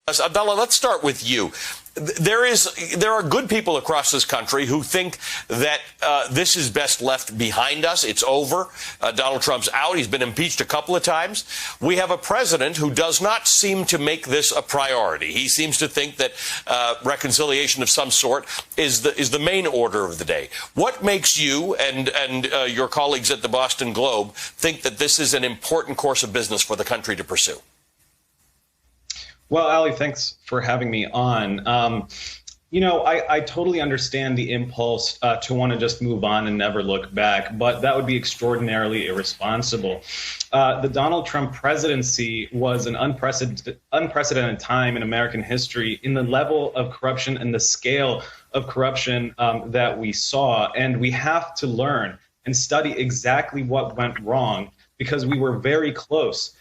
Abdullah, let's start with you. There are good people across this country who think that this is best left behind us. It's over. Donald Trump's out. He's been impeached a couple of times. We have a president who does not seem to make this a priority. He seems to think that reconciliation of some sort is the main order of the day. What makes you and your colleagues at the Boston Globe think that this is an important course of business for the country to pursue? Well, Ali, thanks for having me on. I totally understand the impulse to want to just move on and never look back, but that would be extraordinarily irresponsible. The Donald Trump presidency was an unprecedented time in American history in the level of corruption and the scale of corruption that we saw. And we have to learn and study exactly what went wrong, because we were very close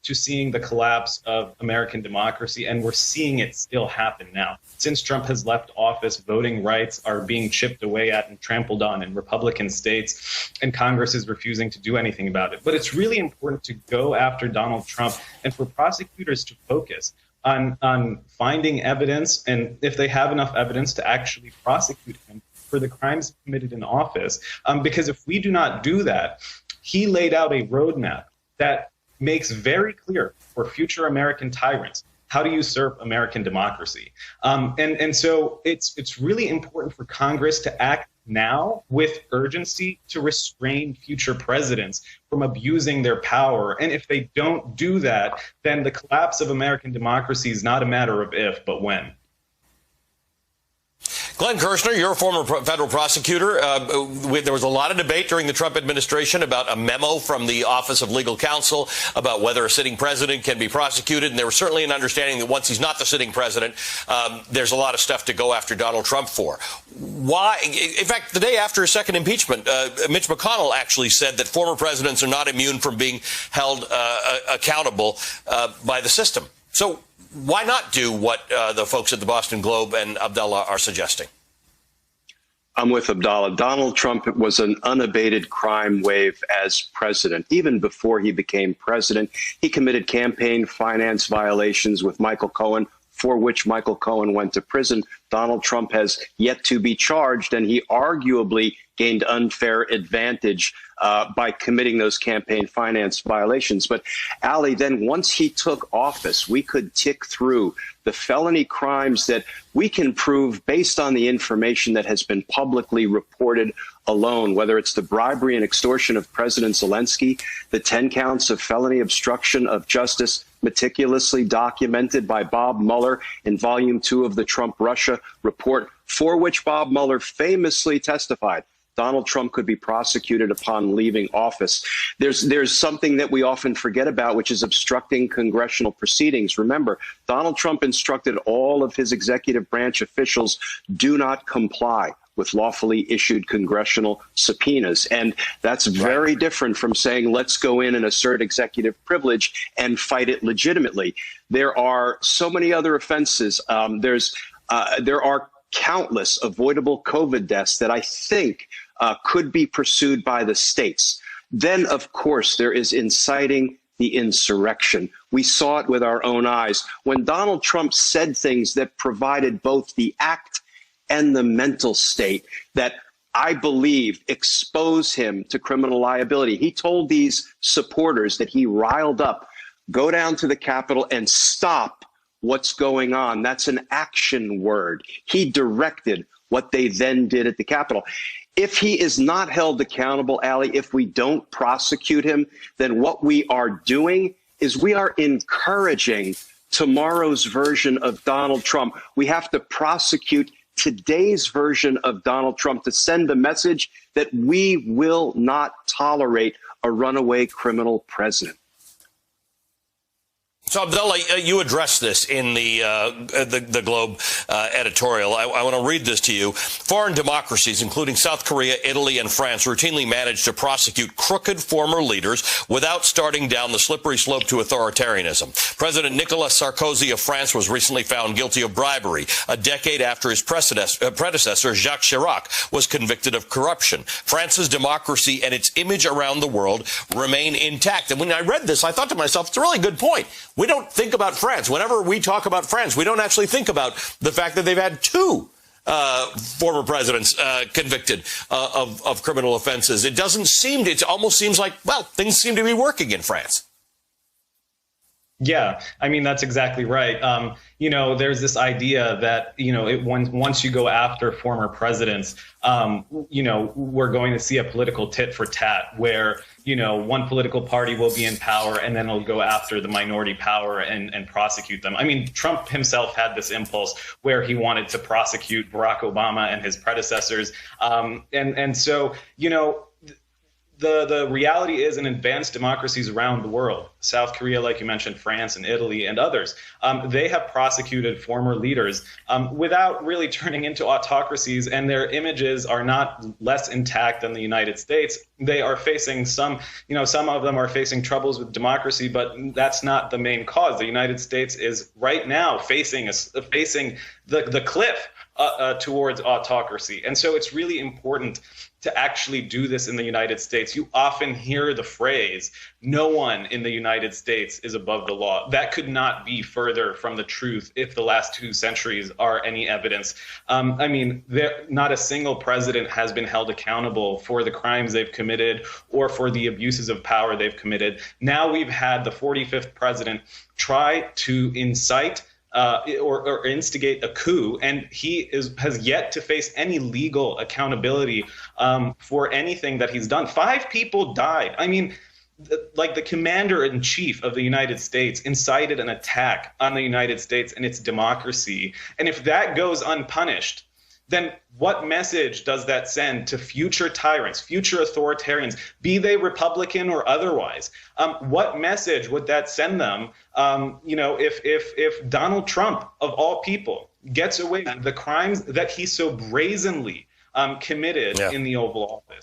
to seeing the collapse of American democracy, and we're seeing it still happen now. Since Trump has left office, voting rights are being chipped away at and trampled on in Republican states, and Congress is refusing to do anything about it. But it's really important to go after Donald Trump and for prosecutors to focus on finding evidence, and if they have enough evidence, to actually prosecute him for the crimes committed in office. Because if we do not do that, he laid out a roadmap that makes very clear for future American tyrants how to usurp American democracy. And so it's really important for Congress to act now with urgency to restrain future presidents from abusing their power. And if they don't do that, then the collapse of American democracy is not a matter of if, but when. Glenn Kirshner, you're a former federal prosecutor. There was a lot of debate during the Trump administration about a memo from the Office of Legal Counsel about whether a sitting president can be prosecuted. And there was certainly an understanding that once he's not the sitting president, there's a lot of stuff to go after Donald Trump for. Why? In fact, the day after his second impeachment, Mitch McConnell actually said that former presidents are not immune from being held accountable by the system. So why not do what the folks at the Boston Globe and Abdullah are suggesting? I'm with Abdullah. Donald Trump was an unabated crime wave as president. Even before he became president, he committed campaign finance violations with Michael Cohen, for which Michael Cohen went to prison. Donald Trump has yet to be charged, and he arguably gained unfair advantage by committing those campaign finance violations. But, Ali, then once he took office, we could tick through the felony crimes that we can prove based on the information that has been publicly reported alone, whether it's the bribery and extortion of President Zelensky, the 10 counts of felony obstruction of justice meticulously documented by Bob Mueller in Volume 2 of the Trump-Russia report, for which Bob Mueller famously testified Donald Trump could be prosecuted upon leaving office. There's something that we often forget about, which is obstructing congressional proceedings. Remember, Donald Trump instructed all of his executive branch officials, do not comply with lawfully issued congressional subpoenas. And that's very different from saying, let's go in and assert executive privilege and fight it legitimately. There are so many other offenses. There are countless avoidable COVID deaths that I think could be pursued by the states. Then, of course, there is inciting the insurrection. We saw it with our own eyes when Donald Trump said things that provided both the act and the mental state that I believe expose him to criminal liability. He told these supporters that he riled up, go down to the Capitol and stop what's going on. That's an action word. He directed what they then did at the Capitol. If he is not held accountable, Ali, if we don't prosecute him, then what we are doing is we are encouraging tomorrow's version of Donald Trump. We have to prosecute today's version of Donald Trump to send the message that we will not tolerate a runaway criminal president. So, Abdullah, you addressed this in the Globe editorial. I want to read this to you. Foreign democracies, including South Korea, Italy, and France, routinely manage to prosecute crooked former leaders without starting down the slippery slope to authoritarianism. President Nicolas Sarkozy of France was recently found guilty of bribery a decade after his predecessor, Jacques Chirac, was convicted of corruption. France's democracy and its image around the world remain intact. And when I read this, I thought to myself, it's a really good point. We don't think about France. Whenever we talk about France, we don't actually think about the fact that they've had two former presidents convicted of criminal offenses. It almost seems like, well, things seem to be working in France. Yeah, I mean, that's exactly right. There's this idea that, once you go after former presidents, we're going to see a political tit for tat where, one political party will be in power and then it'll go after the minority power and prosecute them. I mean, Trump himself had this impulse where he wanted to prosecute Barack Obama and his predecessors. The reality is in advanced democracies around the world, South Korea, like you mentioned, France and Italy and others, they have prosecuted former leaders without really turning into autocracies, and their images are not less intact than the United States. They are facing some of them are facing troubles with democracy, but that's not the main cause. The United States is right now facing the cliff towards autocracy. And so it's really important to actually do this in the United States. You often hear the phrase, no one in the United States is above the law. That could not be further from the truth if the last 2 centuries are any evidence. Not a single president has been held accountable for the crimes they've committed or for the abuses of power they've committed. Now we've had the 45th president try to incite or instigate a coup, and he has yet to face any legal accountability for anything that he's done. 5 people died. I mean, like the commander-in-chief of the United States incited an attack on the United States and its democracy. And if that goes unpunished, then what message does that send to future tyrants, future authoritarians, be they Republican or otherwise? What message would that send them, if Donald Trump, of all people, gets away with the crimes that he so brazenly committed in the Oval Office?